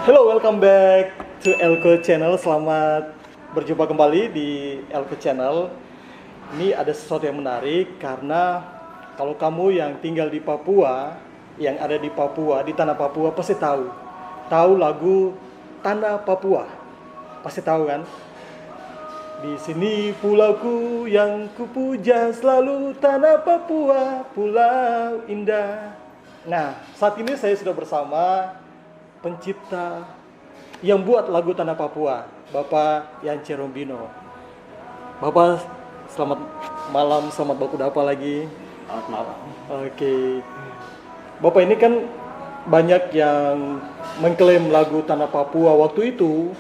Hello, welcome back to Elko Channel. Selamat berjumpa kembali di Elko Channel. Ini ada sesuatu yang menarik karena kalau kamu yang tinggal di Papua, yang ada di Papua, di tanah Papua pasti tahu lagu Tanah Papua. Pasti tahu kan? Di sini pulauku yang kupuja selalu, tanah Papua, pulau indah. Nah, saat ini saya sudah bersama pencipta yang buat lagu Tanah Papua, Bapak Yance Rombino. Bapak, selamat malam, selamat baku dapa lagi. Selamat malam. Oke. Bapak ini kan banyak yang mengklaim lagu Tanah Papua. Waktu itu,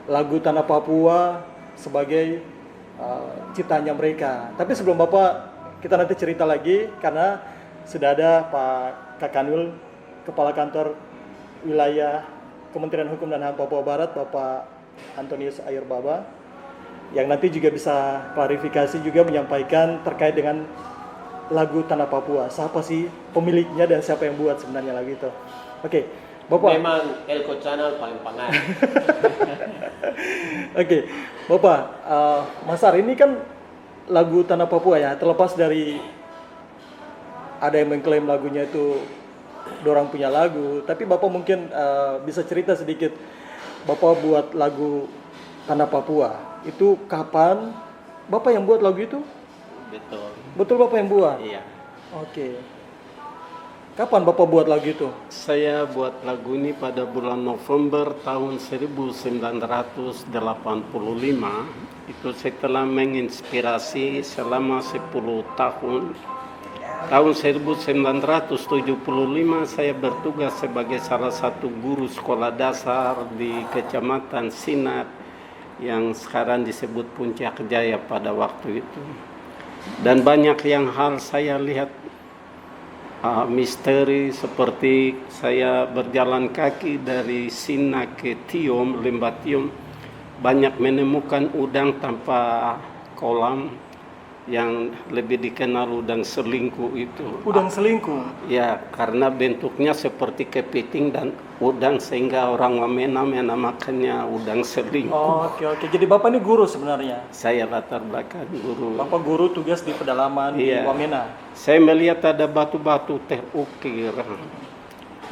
lagu Tanah Papua sebagai ciptaannya mereka. Tapi sebelum Bapak, kita nanti cerita lagi karena sudah ada Pak Kakanwil, Kepala Kantor Wilayah Kementerian Hukum dan HAM Papua Barat, Bapak Antonius Ayurbaba, yang nanti juga bisa klarifikasi juga menyampaikan terkait dengan lagu Tanah Papua. Siapa sih pemiliknya dan siapa yang buat sebenarnya lagu itu? Oke, Bapak. Memang Elko Channel paling pangan. Oke, Bapak, Mas Ar, ini kan lagu Tanah Papua ya, terlepas dari ada yang mengklaim lagunya itu dorang punya lagu, tapi Bapak mungkin bisa cerita sedikit, Bapak buat lagu Tanah Papua itu kapan? Bapak yang buat lagu itu? Betul. Betul, Bapak yang buat? Iya. Oke. Kapan Bapak buat lagu itu? Saya buat lagu ini pada bulan November tahun 1985. Itu setelah menginspirasi selama 10 tahun. Tahun 1975 saya bertugas sebagai salah satu guru sekolah dasar di Kecamatan Sinak yang sekarang disebut Puncak Jaya pada waktu itu. Dan banyak yang hal saya lihat misteri, seperti saya berjalan kaki dari Sinak ke Tiom, Lembah Tiom, banyak menemukan udang tanpa kolam yang lebih dikenal udang selingkuh itu. Udang selingkuh? Ya, karena bentuknya seperti kepiting dan udang sehingga orang Wamena menamakannya udang selingkuh. Oh, oke. Jadi Bapak ini guru sebenarnya? Saya latar belakang guru. Bapak guru tugas di pedalaman di Wamena? Saya melihat ada batu-batu terukir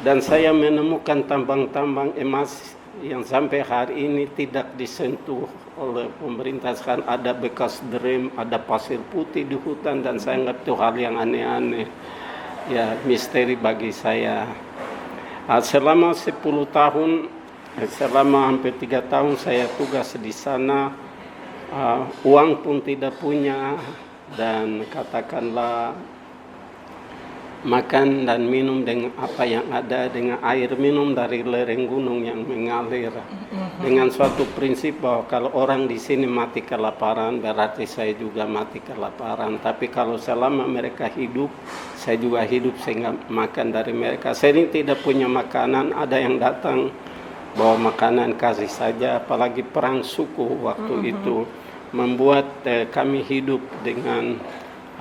dan saya menemukan tambang-tambang emas yang sampai hari ini tidak disentuh oleh pemerintah. Sekarang ada bekas drum, ada pasir putih di hutan, dan saya anggap itu hal yang aneh-aneh. Ya, misteri bagi saya. Selama 10 tahun, selama hampir 3 tahun saya tugas di sana, uang pun tidak punya, dan katakanlah makan dan minum dengan apa yang ada, dengan air minum dari lereng gunung yang mengalir, dengan suatu prinsip bahwa kalau orang di sini mati kelaparan berarti saya juga mati kelaparan, tapi kalau selama mereka hidup saya juga hidup sehingga makan dari mereka. Saya ini tidak punya makanan, ada yang datang bawa makanan kasih saja, apalagi perang suku waktu itu membuat kami hidup dengan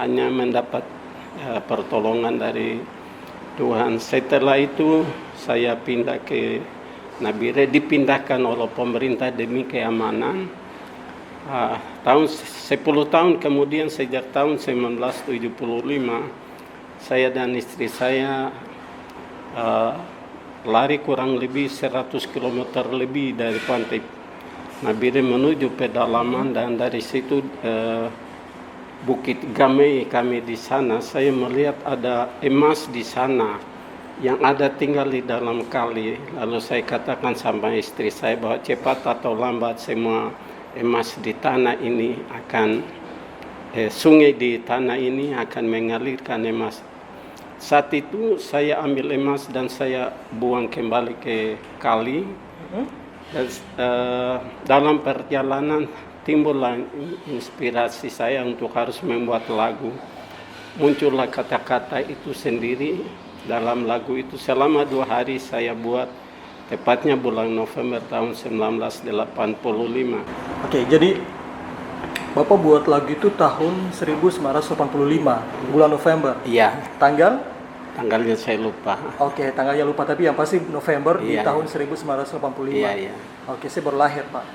hanya mendapat pertolongan dari Tuhan. Setelah itu saya pindah ke Nabire, dipindahkan oleh pemerintah demi keamanan. 10 tahun kemudian, sejak tahun 1975 saya dan istri saya lari kurang lebih 100 km lebih dari pantai Nabire menuju pedalaman, dan dari situ Bukit Gamei kami di sana. Saya melihat ada emas di sana yang ada tinggal di dalam kali. Lalu saya katakan sama istri saya bahwa cepat atau lambat semua emas di tanah ini akan sungai di tanah ini akan mengalirkan emas. Saat itu saya ambil emas dan saya buang kembali ke kali. Dan, dalam perjalanan timbullah inspirasi saya untuk harus membuat lagu. Muncullah kata-kata itu sendiri dalam lagu itu. Selama 2 hari saya buat, tepatnya bulan November tahun 1985. Oke, jadi Bapak buat lagu itu tahun 1985, bulan November. Iya. Tanggal? Tanggalnya saya lupa. Oke, tanggalnya lupa tapi yang pasti November di Iya, tahun iya. 1985. Iya, iya. Oke, saya baru lahir, Pak.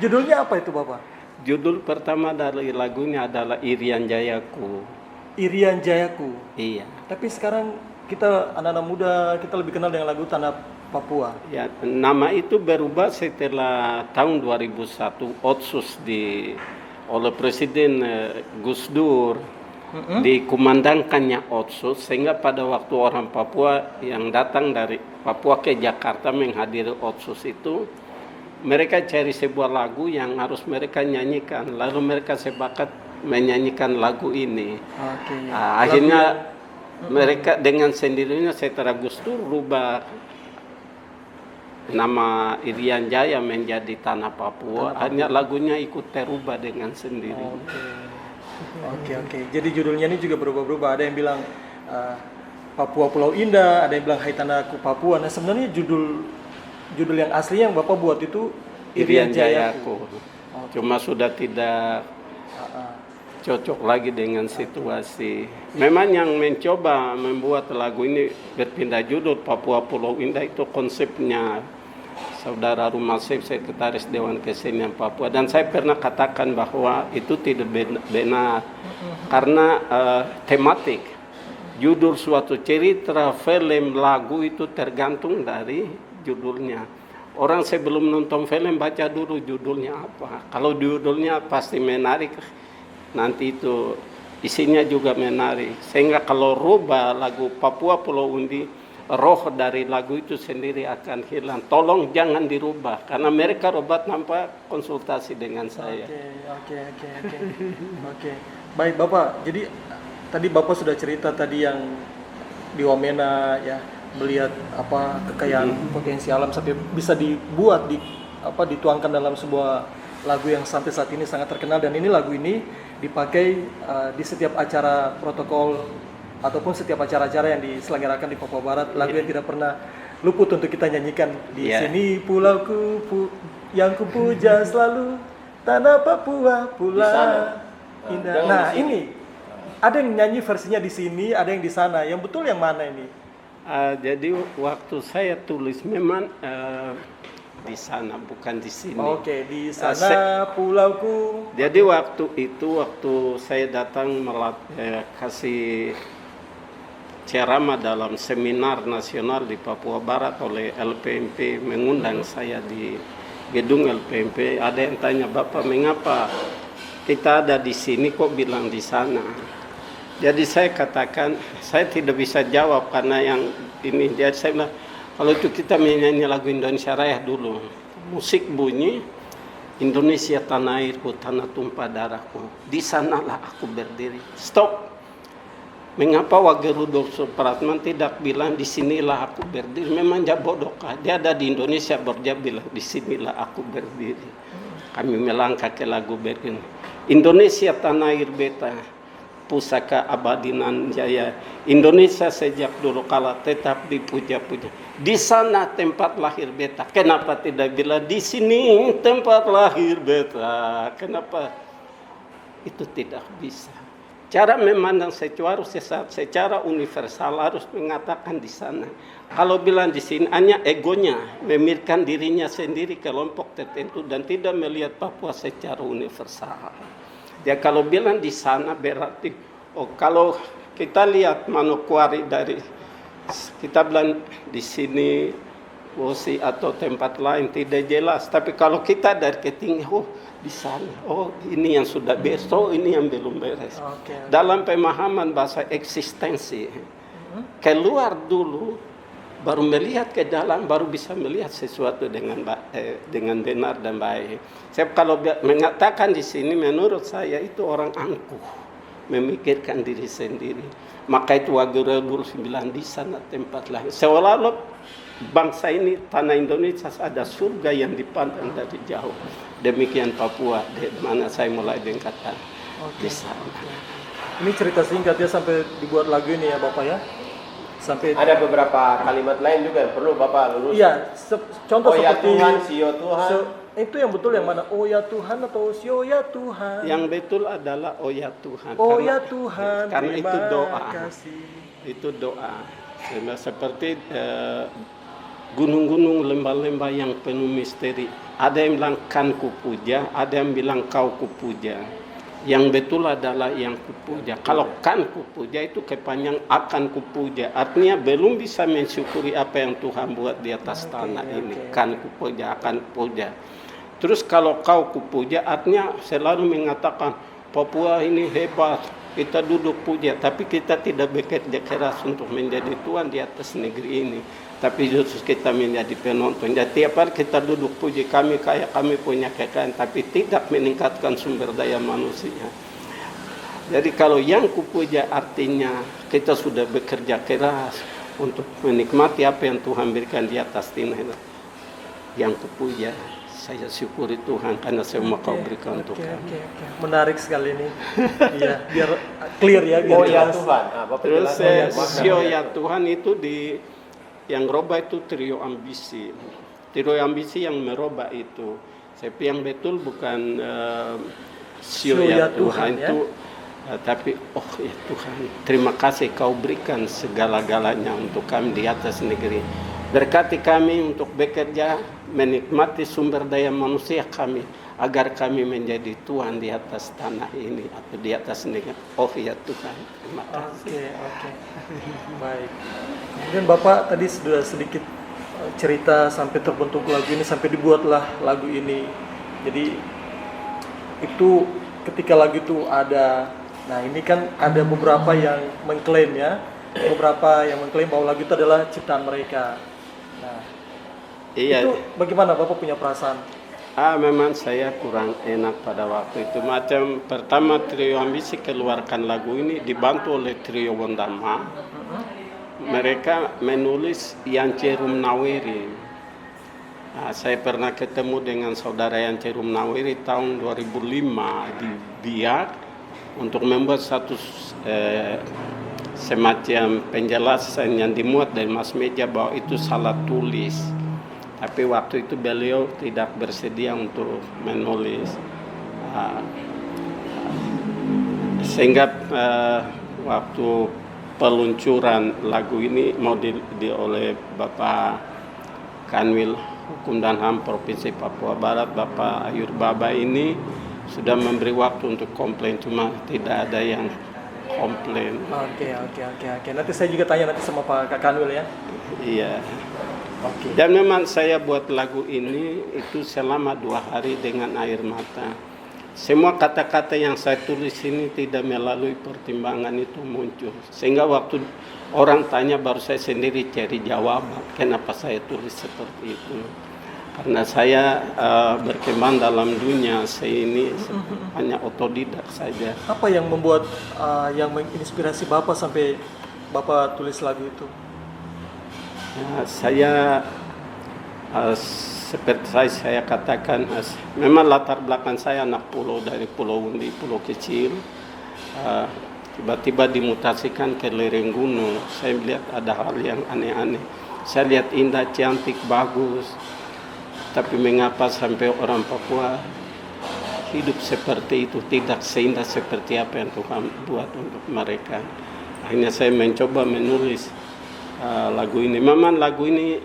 Judulnya apa itu, Bapak? Judul pertama dari lagunya adalah Irian Jayaku. Irian Jayaku. Iya. Tapi sekarang kita anak-anak muda kita lebih kenal dengan lagu Tanah Papua. Ya, nama itu berubah setelah tahun 2001 Otsus oleh Presiden Gus Dur dikumandangkannya Otsus, sehingga pada waktu orang Papua yang datang dari Papua ke Jakarta menghadiri Otsus itu, mereka cari sebuah lagu yang harus mereka nyanyikan, lalu mereka sepakat menyanyikan lagu ini. Oke. Akhirnya mereka dengan sendirinya setelah Gus Dur rubah nama Irian Jaya menjadi Tanah Papua. Hanya lagunya ikut terubah dengan sendiri. Oke. Jadi judulnya ini juga berubah-ubah. Ada yang bilang Papua Pulau Indah, ada yang bilang Hai Tanahku Papua. Nah, sebenarnya judul yang asli yang Bapak buat itu Irian Jayaku. Cuma sudah tidak cocok lagi dengan situasi. Memang yang mencoba membuat lagu ini berpindah judul Papua Pulau Indah itu konsepnya Saudara Rumasif, Sekretaris Dewan Kesenian Papua, dan saya pernah katakan bahwa itu tidak benar karena tematik judul suatu cerita, film, lagu itu tergantung dari judulnya. Orang sebelum nonton film baca dulu judulnya apa. Kalau judulnya pasti menarik, nanti itu isinya juga menarik. Sehingga kalau rubah lagu Papua Pulau Undi, roh dari lagu itu sendiri akan hilang. Tolong jangan dirubah, karena mereka rubah tanpa konsultasi dengan saya. Oke. Baik Bapak, jadi tadi Bapak sudah cerita tadi yang di Wamena ya, melihat apa kekayaan potensi alam sampai bisa dibuat dituangkan dalam sebuah lagu yang sampai saat ini sangat terkenal, dan ini lagu ini dipakai di setiap acara protokol ataupun setiap acara-acara yang diselenggarakan di Papua Barat. Lagu yang tidak pernah luput untuk kita nyanyikan di sini. Pulauku yang kupuja selalu, tanah Papua pula indah. Nah ini ada yang nyanyi versinya di sini, ada yang di sana. Yang betul yang mana ini? Jadi waktu saya tulis memang di sana, bukan di sini. Oke, di sana pulauku. Jadi waktu saya datang kasih ceramah dalam seminar nasional di Papua Barat oleh LPMP, mengundang saya di gedung LPMP. Ada yang tanya, Bapak mengapa kita ada di sini kok bilang di sana? Jadi saya katakan saya tidak bisa jawab karena yang ini. Jadi saya bilang, kalau itu kita menyanyi lagu Indonesia Raya dulu, musik bunyi, Indonesia tanah airku, tanah tumpah darahku, di sanalah aku berdiri. Stop. Mengapa Wage Rudolf Supratman tidak bilang di sinilah aku berdiri? Memang dia bodoh kah? Dia ada di Indonesia dia bilang di sinilah aku berdiri. Kami melangkah ke lagu begini. Indonesia tanah air beta, pusaka abadi nan jaya. Indonesia sejak dulu kala tetap dipuja-puja. Di sana tempat lahir beta. Kenapa tidak bilang di sini tempat lahir beta? Kenapa itu tidak bisa? Cara memandang secara universal harus mengatakan di sana. Kalau bilang di sini hanya egonya, memikirkan dirinya sendiri, kelompok tertentu, dan tidak melihat Papua secara universal. Ya kalau bilang di sana berarti, kalau kita lihat Manokwari dari, kita bilang di sini Wosi atau tempat lain tidak jelas. Tapi kalau kita dari ketinggian, di sana, ini yang sudah beres, ini yang belum beres. Dalam pemahaman bahasa eksistensi, keluar dulu, baru melihat ke dalam, baru bisa melihat sesuatu dengan benar dan baik. Saya kalau mengatakan di sini, menurut saya itu orang angkuh, memikirkan diri sendiri. Maka itu Wage Rudolf bilang di sana tempat lahir. Seolah-olah bangsa ini, tanah Indonesia ada surga yang dipandang dari jauh. Demikian Papua, di mana saya mulai dengkatan di sana. Ini cerita singkat ya sampai dibuat lagu ini ya Bapak ya. Sampai ada beberapa kalimat lain juga yang perlu Bapak lurus. Iya, contoh ya seperti Tuhan, sio Tuhan. Itu yang betul yang mana? Oh ya Tuhan atau Sio ya Tuhan? Yang betul adalah oh ya Tuhan. Oh ya Tuhan, karena terima itu doa. kasih. Itu doa. Seperti gunung-gunung, lembah-lembah yang penuh misteri. Ada yang bilang kan kupuja, ada yang bilang kau kupuja. Yang betul adalah yang kupuja. Kalau kan kupuja itu kepanjang akan kupuja. Artinya belum bisa mensyukuri apa yang Tuhan buat di atas tanah ini. Kan kupuja, akan kupuja. Terus kalau kau kupuja artinya selalu mengatakan Papua ini hebat, kita duduk puja, tapi kita tidak bekerja keras untuk menjadi tuan di atas negeri ini. Tapi justru kita menjadi penonton. Jadi tiap hari kita duduk puji, kami kaya, kami punya kekayaan, tapi tidak meningkatkan sumber daya manusia. Jadi kalau yang kupuja artinya kita sudah bekerja keras untuk menikmati apa yang Tuhan berikan di atas tanah itu. Yang kupuja, saya syukuri Tuhan karena semua kau berikan untuk kami. Menarik sekali ini. Iya, biar clear ya. Biar Oh ya jelas. Tuhan. Bapak Terus jelaskan sio maknanya. ya Tuhan itu di yang roba itu trio ambisi. Trio ambisi yang meroba itu. Tapi yang betul bukan sio ya Tuhan ya? itu tapi oh ya Tuhan, terima kasih kau berikan segala-galanya untuk kami di atas negeri. Berkati kami untuk bekerja, menikmati sumber daya manusia kami, agar kami menjadi tuan di atas tanah ini atau di atas negeri. Oh ya Tuhan, terima kasih. Oke. Baik. Kemudian Bapak tadi sudah sedikit cerita sampai terbentuk lagu ini, sampai dibuatlah lagu ini. Jadi itu ketika lagu itu ada, nah ini kan ada beberapa yang mengklaim ya, beberapa yang mengklaim bahwa lagu itu adalah ciptaan mereka. Nah, Iya. itu bagaimana Bapak punya perasaan? Memang saya kurang enak pada waktu itu. Macam pertama trio ambisi keluarkan lagu ini dibantu oleh trio Wondama. Mereka menulis Yance Rumnawiri. Saya pernah ketemu dengan saudara Yance Rumnawiri tahun 2005 di Biak untuk membuat satu semacam penjelasan yang dimuat dari Mas Meja bahwa itu salah tulis. Tapi waktu itu beliau tidak bersedia untuk menulis. Sehingga waktu peluncuran lagu ini mau oleh Bapak Kanwil Hukum dan HAM Provinsi Papua Barat, Bapak Ayur Baba ini sudah memberi waktu untuk komplain, cuma tidak ada yang komplain. Oke. Nanti saya juga tanya nanti sama Pak Kanwil ya. Iya. Oke. Dan memang saya buat lagu ini itu selama 2 hari dengan air mata. Semua kata-kata yang saya tulis ini tidak melalui pertimbangan itu muncul. Sehingga waktu orang tanya baru saya sendiri cari jawaban kenapa saya tulis seperti itu. Karena saya berkembang dalam dunia saya ini hanya otodidak saja. Apa yang membuat yang menginspirasi Bapak sampai Bapak tulis lagu itu? Saya seperti saya katakan, memang latar belakang saya anak pulau dari Pulau Undi, pulau kecil. Tiba-tiba dimutasikan ke lereng gunung. Saya melihat ada hal yang aneh-aneh. Saya lihat indah, cantik, bagus. Tapi mengapa sampai orang Papua hidup seperti itu, tidak seindah seperti apa yang Tuhan buat untuk mereka. Akhirnya saya mencoba menulis lagu ini. Memang lagu ini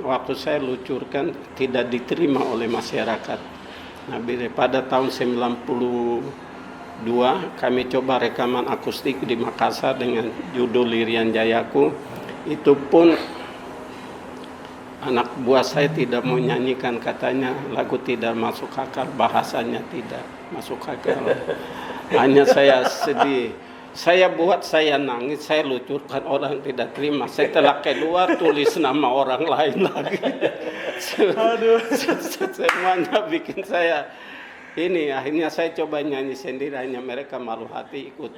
waktu saya luncurkan tidak diterima oleh masyarakat. Nah, pada tahun 92 kami coba rekaman akustik di Makassar dengan judul Lirian Jayaku. Itu pun anak buah saya tidak mau nyanyikan, katanya lagu tidak masuk akal, bahasanya tidak masuk akal. Hanya saya sedih. Saya buat, saya nangis, saya lucurkan, orang tidak terima. Setelah keluar tulis nama orang lain lagi. Semuanya bikin saya ini. Akhirnya saya coba nyanyi sendiri, hanya mereka malu hati ikut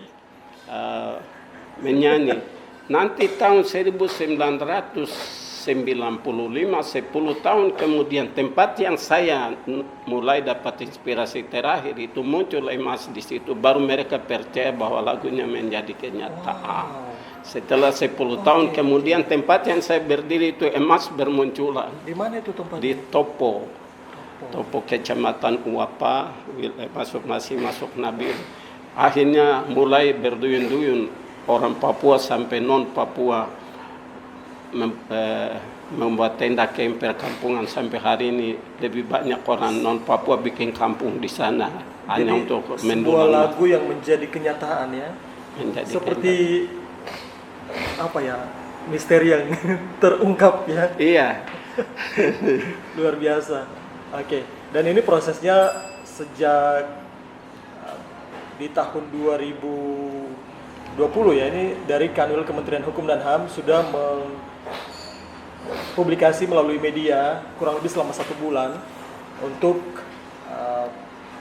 menyanyi. Nanti tahun 1995, 10 tahun kemudian, tempat yang saya mulai dapat inspirasi terakhir itu muncul emas di situ. Baru mereka percaya bahwa lagunya menjadi kenyataan. Setelah 10 tahun kemudian, tempat yang saya berdiri itu emas bermunculan. Di mana itu tempatnya? Di Topo. Topo Kecamatan Uapa, masih masuk Nabil. Akhirnya mulai berduyun-duyun orang Papua sampai non Papua membuat tenda camp perkampungan. Sampai hari ini lebih banyak orang non Papua bikin kampung di sana hanya Jadi, untuk sebuah mendukung. lagu yang menjadi kenyataan ya. Seperti apa ya, misteri yang terungkap ya. Iya. Luar biasa. Oke. Dan ini prosesnya sejak di tahun 2020 ya. Ini dari Kanwil Kementerian Hukum dan HAM sudah publikasi melalui media kurang lebih selama 1 bulan untuk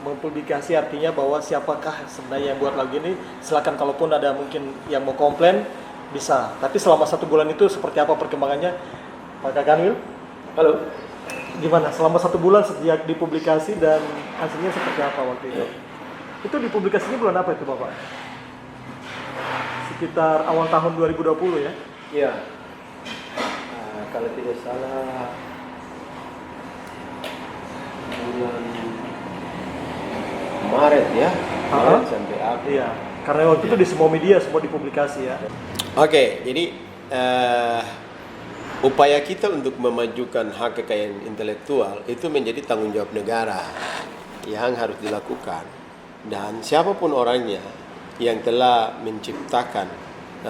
mempublikasi, artinya bahwa siapakah sebenarnya yang buat lagu ini. Silakan kalaupun ada mungkin yang mau komplain bisa. Tapi selama 1 bulan itu seperti apa perkembangannya, Pak Kanwil? Halo. Gimana selama 1 bulan sejak dipublikasi dan hasilnya seperti apa waktu itu? Itu dipublikasinya bulan apa itu Bapak? Sekitar awal tahun 2020 ya? Iya. Kalau tidak salah bulan Maret ya. Maret sampai April. Iya. Karena waktu itu di semua media semua dipublikasi ya. Oke, jadi upaya kita untuk memajukan hak kekayaan intelektual itu menjadi tanggung jawab negara yang harus dilakukan. Dan siapapun orangnya yang telah menciptakan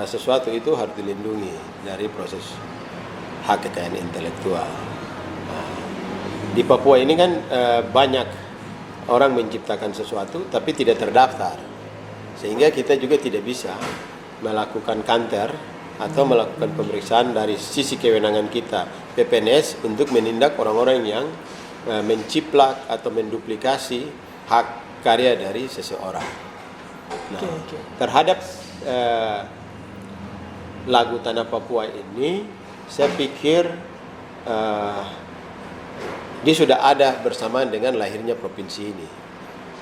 sesuatu itu harus dilindungi dari proses hak kekayaan intelektual. Di Papua ini kan banyak orang menciptakan sesuatu tapi tidak terdaftar, sehingga kita juga tidak bisa melakukan kanter atau melakukan pemeriksaan dari sisi kewenangan kita PPNS untuk menindak orang-orang yang menciplak atau menduplikasi hak karya dari seseorang. Nah, terhadap lagu Tanah Papua ini, saya pikir dia sudah ada bersamaan dengan lahirnya provinsi ini,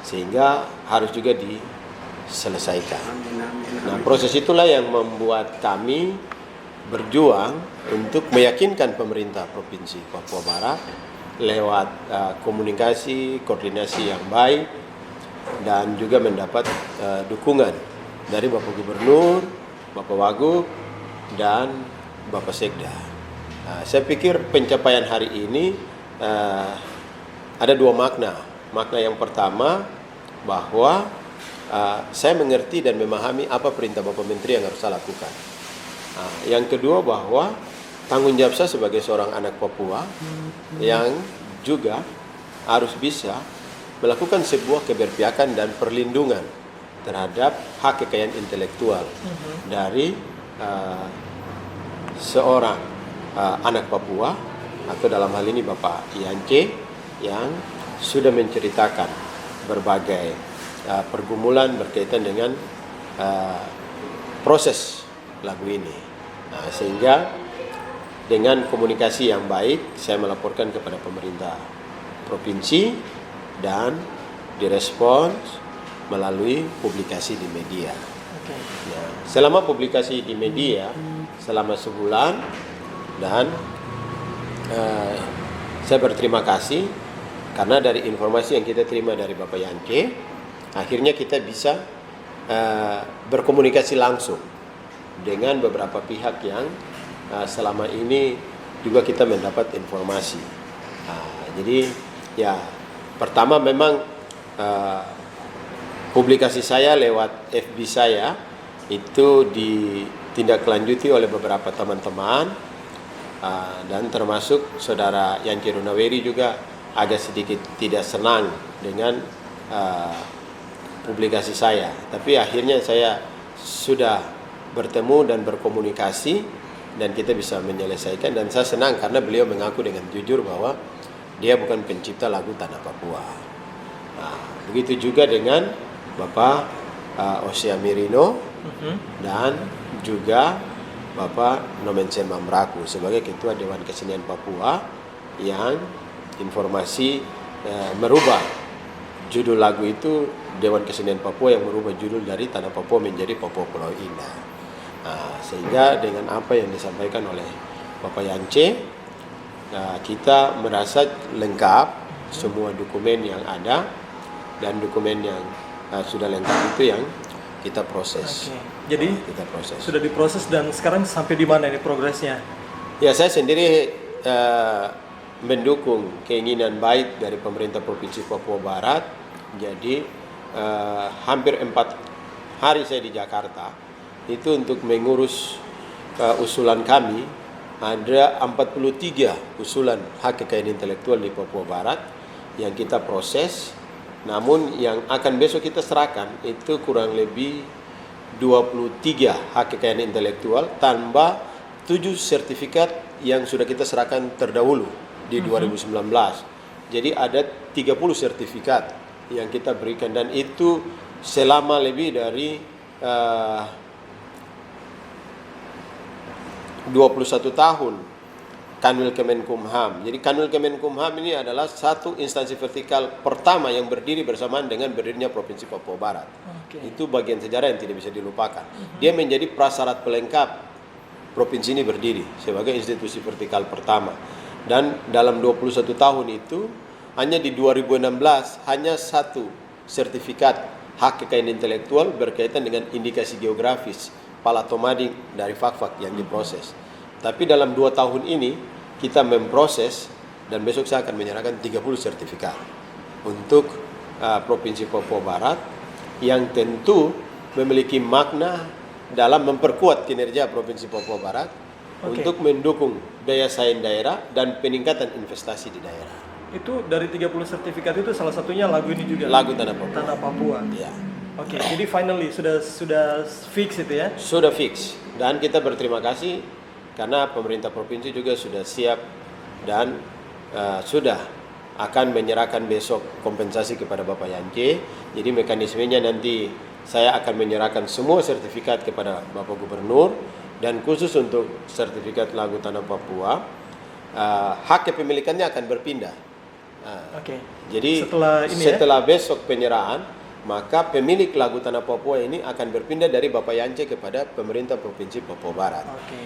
sehingga harus juga diselesaikan. Nah, proses itulah yang membuat kami berjuang untuk meyakinkan pemerintah Provinsi Papua Barat lewat komunikasi, koordinasi yang baik, dan juga mendapat dukungan dari Bapak Gubernur, Bapak Wagub, dan Bapak Sekda. Saya pikir pencapaian hari ini ada 2 makna. Makna yang pertama bahwa saya mengerti dan memahami apa perintah Bapak Menteri yang harus saya lakukan. Yang kedua bahwa tanggung jawab saya sebagai seorang anak Papua yang juga harus bisa melakukan sebuah keberpihakan dan perlindungan terhadap hak kekayaan intelektual dari seorang anak Papua, atau dalam hal ini Bapak Yance, yang sudah menceritakan berbagai pergumulan berkaitan dengan proses lagu ini. Sehingga dengan komunikasi yang baik saya melaporkan kepada pemerintah provinsi dan direspons melalui publikasi di media. Ya, selama publikasi di media selama sebulan, dan saya berterima kasih karena dari informasi yang kita terima dari Bapak Yance, akhirnya kita bisa berkomunikasi langsung dengan beberapa pihak yang selama ini juga kita mendapat informasi. Jadi ya, pertama memang publikasi saya lewat FB saya itu ditindaklanjuti oleh beberapa teman-teman, dan termasuk saudara Yance Runaweri juga agak sedikit tidak senang dengan publikasi saya. Tapi akhirnya saya sudah bertemu dan berkomunikasi dan kita bisa menyelesaikan, dan saya senang karena beliau mengaku dengan jujur bahwa dia bukan pencipta lagu Tanah Papua. Begitu juga dengan Bapak Osia Mirino dan juga Bapak Nomensen Mamraku sebagai Ketua Dewan Kesenian Papua, yang informasi merubah judul lagu itu, Dewan Kesenian Papua yang merubah judul dari Tanah Papua menjadi Papua Pulau Indah. Sehingga dengan apa yang disampaikan oleh Bapak Yance, kita merasa lengkap semua dokumen yang ada dan dokumen yang sudah lengkap itu yang kita proses. Oke. Jadi Kita proses. sudah diproses dan sekarang sampai di mana ini progresnya? Ya, saya sendiri mendukung keinginan baik dari pemerintah Provinsi Papua Barat. Jadi hampir 4 hari saya di Jakarta itu untuk mengurus usulan kami. Ada 43 usulan hak kekayaan intelektual di Papua Barat yang kita proses. Namun yang akan besok kita serahkan itu kurang lebih 23 hak kekayaan intelektual tambah 7 sertifikat yang sudah kita serahkan terdahulu di 2019. Jadi ada 30 sertifikat yang kita berikan dan itu selama lebih dari 21 tahun Kanwil Kemenkumham. Jadi Kanwil Kemenkumham ini adalah satu instansi vertikal pertama yang berdiri bersamaan dengan berdirinya Provinsi Papua Barat. Oke. Itu bagian sejarah yang tidak bisa dilupakan. Dia menjadi prasyarat pelengkap provinsi ini berdiri sebagai institusi vertikal pertama. Dan dalam 21 tahun itu hanya di 2016 hanya satu sertifikat hak kekayaan intelektual berkaitan dengan indikasi geografis Palatomading dari Fakfak yang diproses. Tapi dalam 2 tahun ini kita memproses dan besok saya akan menyerahkan 30 sertifikat untuk Provinsi Papua Barat yang tentu memiliki makna dalam memperkuat kinerja Provinsi Papua Barat untuk mendukung daya saing daerah dan peningkatan investasi di daerah. Itu dari 30 sertifikat itu salah satunya lagu ini juga. Lagu Tanah Papua. Tanah Papua. Ya. Oke, jadi finally sudah fix itu ya. Sudah fix dan kita berterima kasih karena pemerintah provinsi juga sudah siap dan sudah akan menyerahkan besok kompensasi kepada Bapak Yance. Jadi mekanismenya nanti saya akan menyerahkan semua sertifikat kepada Bapak Gubernur dan khusus untuk sertifikat lagu Tanah Papua hak kepemilikannya akan berpindah. Oke. Jadi Setelah ini besok penyerahan maka pemilik lagu Tanah Papua ini akan berpindah dari Bapak Yance kepada pemerintah Provinsi Papua Barat. Oke.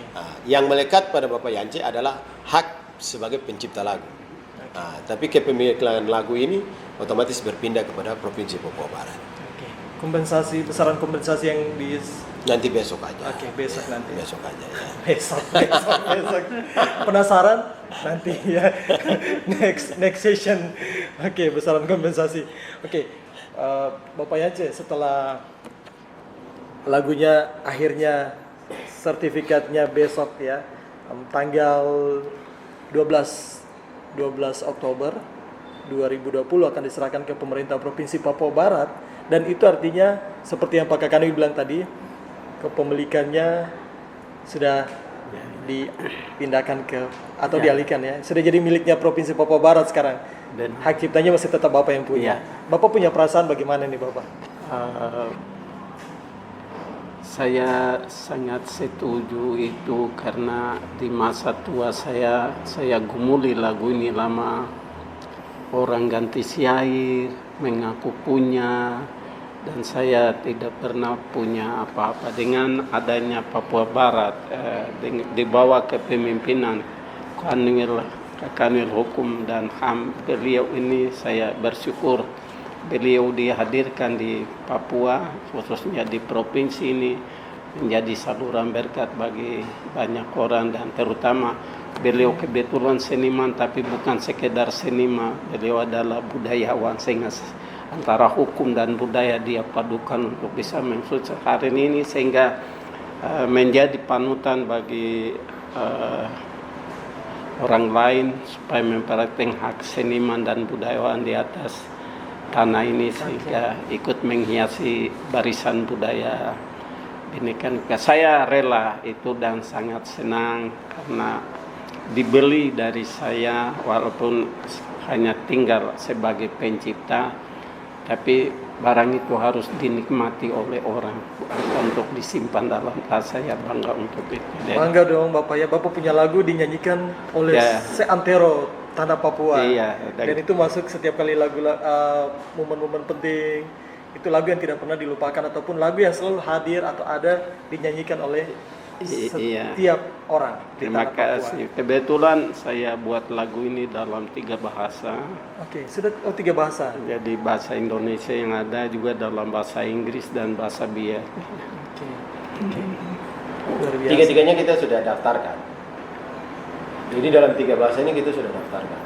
Yang melekat pada Bapak Yance adalah hak sebagai pencipta lagu. Tapi kepemilikan lagu ini otomatis berpindah kepada Provinsi Papua Barat. Oke. Besaran kompensasi yang di Nanti besok aja. Oke, besok nanti. Besok aja ya. besok. Penasaran? Nanti ya. next session. Oke, besaran kompensasi. Oke. Bapak Yance, setelah lagunya akhirnya sertifikatnya besok ya, tanggal 12 Oktober 2020 akan diserahkan ke pemerintah Provinsi Papua Barat, dan itu artinya seperti yang Pak Kakani bilang tadi, kepemilikannya sudah dipindahkan atau dialihkan ya, sudah jadi miliknya Provinsi Papua Barat sekarang. Dan hak ciptanya masih tetap Bapak yang punya. Bapak punya perasaan bagaimana nih Bapak? Saya sangat setuju itu karena di masa tua saya gumuli lagu ini lama. Orang ganti syair mengaku punya dan saya tidak pernah punya apa-apa. Dengan adanya Papua Barat di bawah kepemimpinan Kanwil Hukum dan HAM beliau ini, saya bersyukur beliau dihadirkan di Papua, khususnya di provinsi ini, menjadi saluran berkat bagi banyak orang, dan terutama beliau kebetulan seniman, tapi bukan sekedar seniman, beliau adalah budayawan, sehingga antara hukum dan budaya dia padukan untuk bisa mensukseskan hari ini, sehingga menjadi panutan bagi orang lain supaya memperhatikan hak seniman dan budayawan di atas tanah ini, sehingga ikut menghiasi barisan budaya Bhinneka. Saya rela itu dan sangat senang karena dibeli dari saya, walaupun hanya tinggal sebagai pencipta, tapi barang itu harus dinikmati oleh orang, bukan untuk disimpan dalam tas. Saya bangga untuk itu. Bangga dong Bapak ya, Bapak punya lagu dinyanyikan oleh seantero Tanah Papua. Iya, dan itu masuk setiap kali lagu momen-momen penting. Itu lagu yang tidak pernah dilupakan ataupun lagu yang selalu hadir atau ada dinyanyikan oleh setiap orang di Terima tanah Papua. kasih. Kebetulan saya buat lagu ini dalam 3 bahasa. Oke, sudah 3 bahasa. Jadi bahasa Indonesia yang ada juga dalam bahasa Inggris dan bahasa Biak. Oke. Luar biasa. Tiga-tiganya kita sudah daftarkan. Jadi dalam 3 bahasa ini kita sudah daftarkan.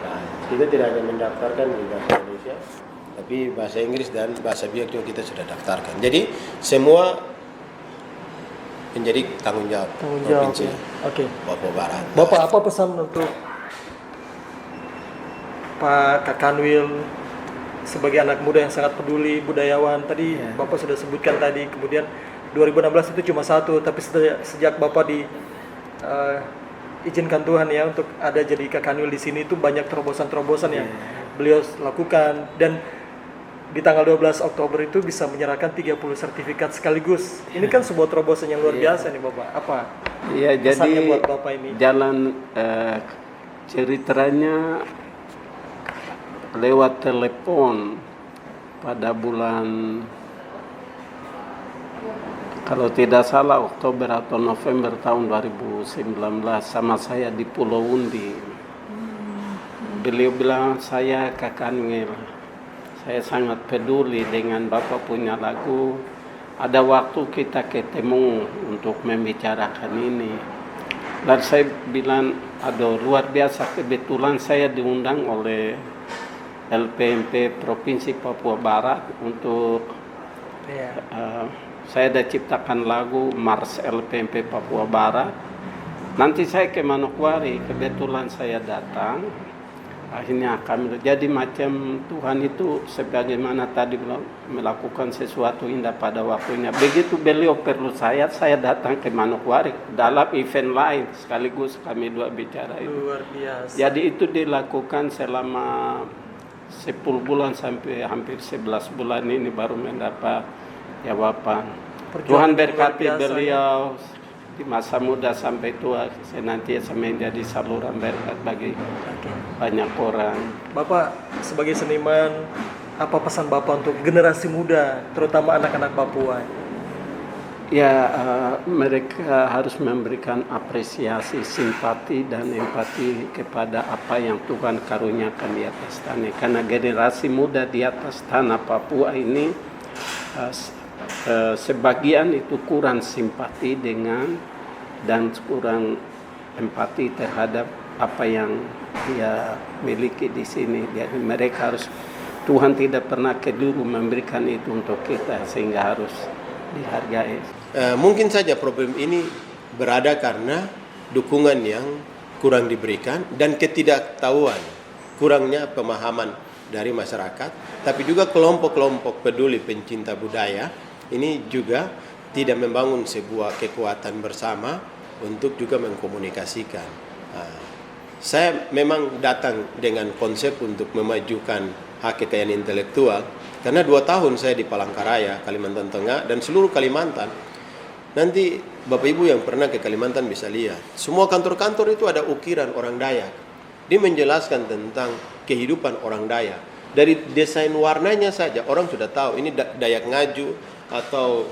Nah, kita tidak hanya mendaftarkan di bahasa Indonesia, tapi bahasa Inggris dan bahasa Biak juga kita sudah daftarkan. Jadi semua menjadi tanggung jawab provinsi ya. Oke. Papua Barat. Bapak, apa pesan untuk Pak Kakanwil sebagai anak muda yang sangat peduli, budayawan? Tadi Bapak sudah sebutkan tadi, kemudian 2016 itu cuma 1, tapi sejak Bapak izinkan Tuhan ya untuk ada jadi Kakanwil di sini, itu banyak terobosan-terobosan yang beliau lakukan, dan di tanggal 12 Oktober itu bisa menyerahkan 30 sertifikat sekaligus. Ini kan sebuah terobosan yang luar biasa nih Bapak. Apa Iya, pesannya jadi buat Bapak ini? jalan ceritanya lewat telepon pada bulan, kalau tidak salah Oktober atau November tahun 2019 sama saya di Pulau Undi. Beliau bilang, saya Kakanwil, saya sangat peduli dengan Bapak punya lagu. Ada waktu kita ketemu untuk membicarakan ini. Dan saya bilang, aduh luar biasa, kebetulan saya diundang oleh LPMP Provinsi Papua Barat untuk saya ada ciptakan lagu Mars LPMP Papua Barat. Nanti saya ke Manokwari, kebetulan saya datang. Akhirnya kami jadi macam Tuhan itu sebagaimana tadi melakukan sesuatu indah pada waktunya. Begitu beliau perlu saya datang ke Manokwari dalam event lain sekaligus kami 2 bicara itu. Luar biasa. Jadi itu dilakukan selama 10 bulan sampai hampir 11 bulan ini baru mendapat jawaban. Tuhan berkati beliau di masa muda sampai tua, senantiasa menjadi saluran berkat bagi banyak orang. Bapak sebagai seniman, apa pesan Bapak untuk generasi muda, terutama anak-anak Papua? Ya, mereka harus memberikan apresiasi, simpati, dan empati kepada apa yang Tuhan karuniakan di atas tanah. Karena generasi muda di atas tanah Papua ini sebagian itu kurang simpati dengan dan kurang empati terhadap apa yang dia miliki di sini. Jadi mereka harus, Tuhan tidak pernah keliru memberikan itu untuk kita, sehingga harus dihargai. Mungkin saja problem ini berada karena dukungan yang kurang diberikan dan ketidaktahuan, kurangnya pemahaman dari masyarakat, tapi juga kelompok-kelompok peduli pencinta budaya ini juga tidak membangun sebuah kekuatan bersama untuk juga mengkomunikasikan. Saya memang datang dengan konsep untuk memajukan hak kekayaan intelektual, karena 2 tahun saya di Palangkaraya, Kalimantan Tengah, dan seluruh Kalimantan. Nanti Bapak Ibu yang pernah ke Kalimantan bisa lihat, semua kantor-kantor itu ada ukiran orang Dayak. Dia menjelaskan tentang kehidupan orang Dayak. Dari desain warnanya saja orang sudah tahu ini Dayak Ngaju atau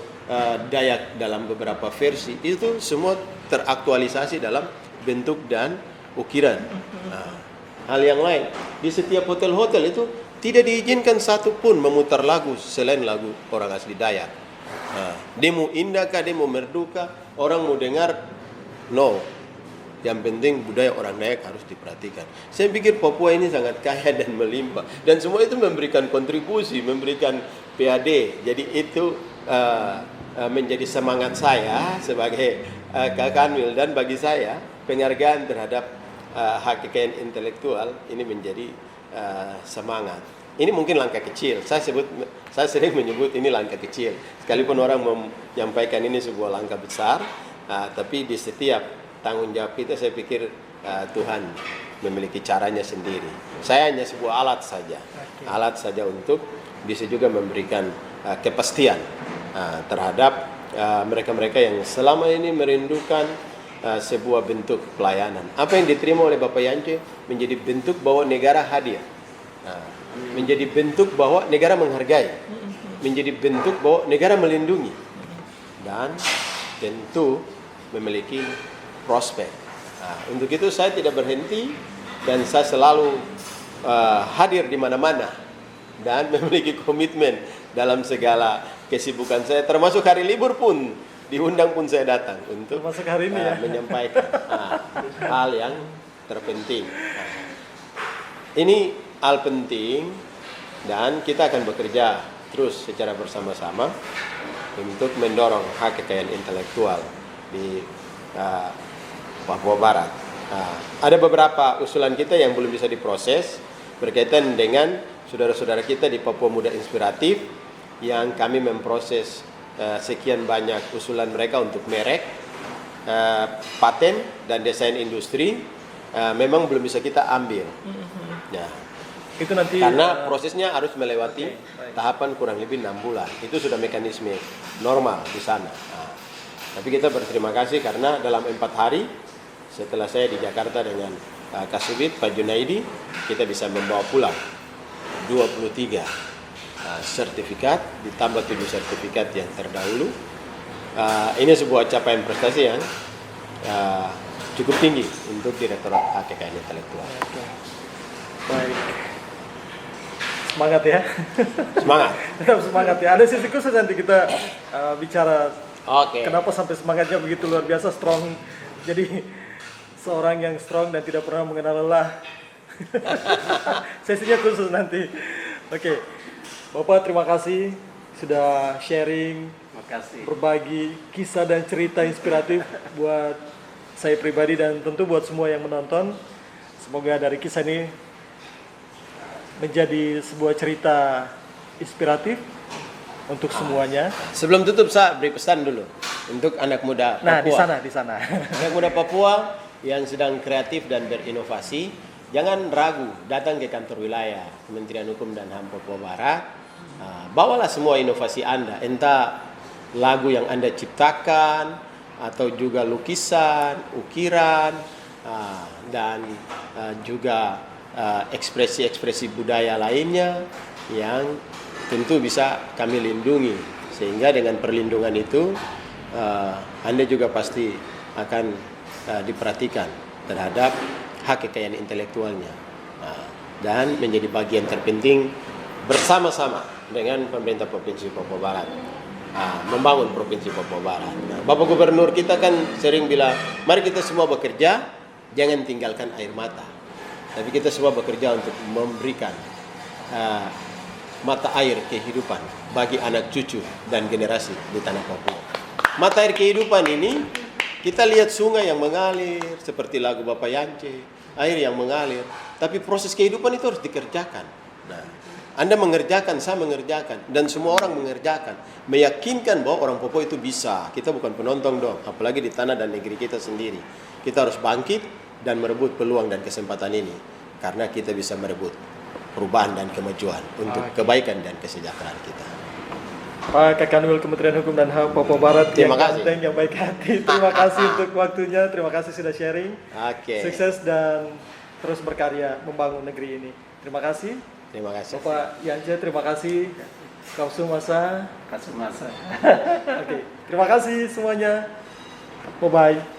Dayak dalam beberapa versi, itu semua teraktualisasi dalam bentuk dan ukiran. Hal yang lain, di setiap hotel-hotel itu tidak diizinkan satu pun memutar lagu selain lagu orang asli Dayak. Demo indah kah, demo merdu kah, orang mau dengar, no. Yang penting budaya orang Dayak harus diperhatikan. Saya pikir Papua ini sangat kaya dan melimpah, dan semua itu memberikan kontribusi, memberikan PAD. Jadi itu menjadi semangat saya sebagai Kakanwil, dan bagi saya penghargaan terhadap hak kekayaan intelektual ini menjadi semangat. Ini mungkin langkah kecil. Saya sering menyebut ini langkah kecil. Sekalipun orang menyampaikan ini sebuah langkah besar, tapi di setiap tanggung jawab kita saya pikir Tuhan memiliki caranya sendiri. Saya hanya sebuah alat saja. Alat saja untuk bisa juga memberikan kepastian terhadap mereka-mereka yang selama ini merindukan sebuah bentuk pelayanan. Apa yang diterima oleh Bapak Yance menjadi bentuk bahwa negara hadir, menjadi bentuk bahwa negara menghargai, menjadi bentuk bahwa negara melindungi, dan tentu memiliki prospek. Nah, untuk itu saya tidak berhenti dan saya selalu hadir di mana-mana dan memiliki komitmen dalam segala kesibukan saya, termasuk hari libur pun diundang pun saya datang untuk Termasuk hari ini ya. menyampaikan hal yang terpenting. Ini hal penting dan kita akan bekerja terus secara bersama-sama untuk mendorong hak kekayaan intelektual di Papua Barat. Ada beberapa usulan kita yang belum bisa diproses berkaitan dengan saudara-saudara kita di Papua Muda Inspiratif yang kami memproses sekian banyak usulan mereka untuk merek, paten dan desain industri, memang belum bisa kita ambil. Ya. Itu nanti Karena prosesnya harus melewati tahapan kurang lebih 6 bulan. Itu sudah mekanisme normal di sana. Tapi kita berterima kasih karena dalam 4 hari setelah saya di Jakarta dengan Kasubit Pak Junaidi, kita bisa membawa pulang 23 sertifikat ditambah 7 sertifikat yang terdahulu. Ini sebuah capaian prestasi yang cukup tinggi untuk Direktorat Hak Kekayaan Intelektual. baik. Semangat ya. Semangat. Tetap semangat ya. Ada sisi khusus nanti kita bicara Oke. kenapa sampai semangatnya begitu luar biasa, strong. Jadi seorang yang strong dan tidak pernah mengenal lelah. Sesinya khusus nanti. Oke. Bapak terima kasih sudah sharing, Makasih. berbagi kisah dan cerita inspiratif buat saya pribadi dan tentu buat semua yang menonton. Semoga dari kisah ini menjadi sebuah cerita inspiratif untuk semuanya. Sebelum tutup saya beri pesan dulu untuk anak muda Papua. Nah, di sana. Anak muda Papua yang sedang kreatif dan berinovasi, jangan ragu datang ke kantor wilayah Kementerian Hukum dan HAM Papua Barat. Bawalah semua inovasi Anda, entah lagu yang Anda ciptakan atau juga lukisan, ukiran, dan juga ekspresi-ekspresi budaya lainnya yang tentu bisa kami lindungi, sehingga dengan perlindungan itu Anda juga pasti akan diperhatikan terhadap hak kekayaan intelektualnya dan menjadi bagian terpenting bersama-sama dengan pemerintah Provinsi Papua Barat membangun Provinsi Papua Barat. Bapak Gubernur kita kan sering bilang, mari kita semua bekerja, jangan tinggalkan air mata. Tapi kita semua bekerja untuk memberikan mata air kehidupan bagi anak cucu dan generasi di tanah Papua. Mata air kehidupan ini, kita lihat sungai yang mengalir seperti lagu Bapak Yance, air yang mengalir. Tapi proses kehidupan itu harus dikerjakan. Nah, Anda mengerjakan, saya mengerjakan, dan semua orang mengerjakan. Meyakinkan bahwa orang Papua itu bisa. Kita bukan penonton dong, apalagi di tanah dan negeri kita sendiri. Kita harus bangkit dan merebut peluang dan kesempatan ini. Karena kita bisa merebut perubahan dan kemajuan untuk kebaikan dan kesejahteraan kita. Pak Kakanwil Kementerian Hukum dan HAM Papua Barat Terima yang kasih. ganteng, yang baik hati. Terima kasih untuk waktunya, terima kasih sudah sharing. Oke. Sukses dan terus berkarya membangun negeri ini. Terima kasih. Terima kasih. Bapak Yance, terima kasih. Kausu Masa. Kasih masa. Oke, terima kasih semuanya. Bye-bye.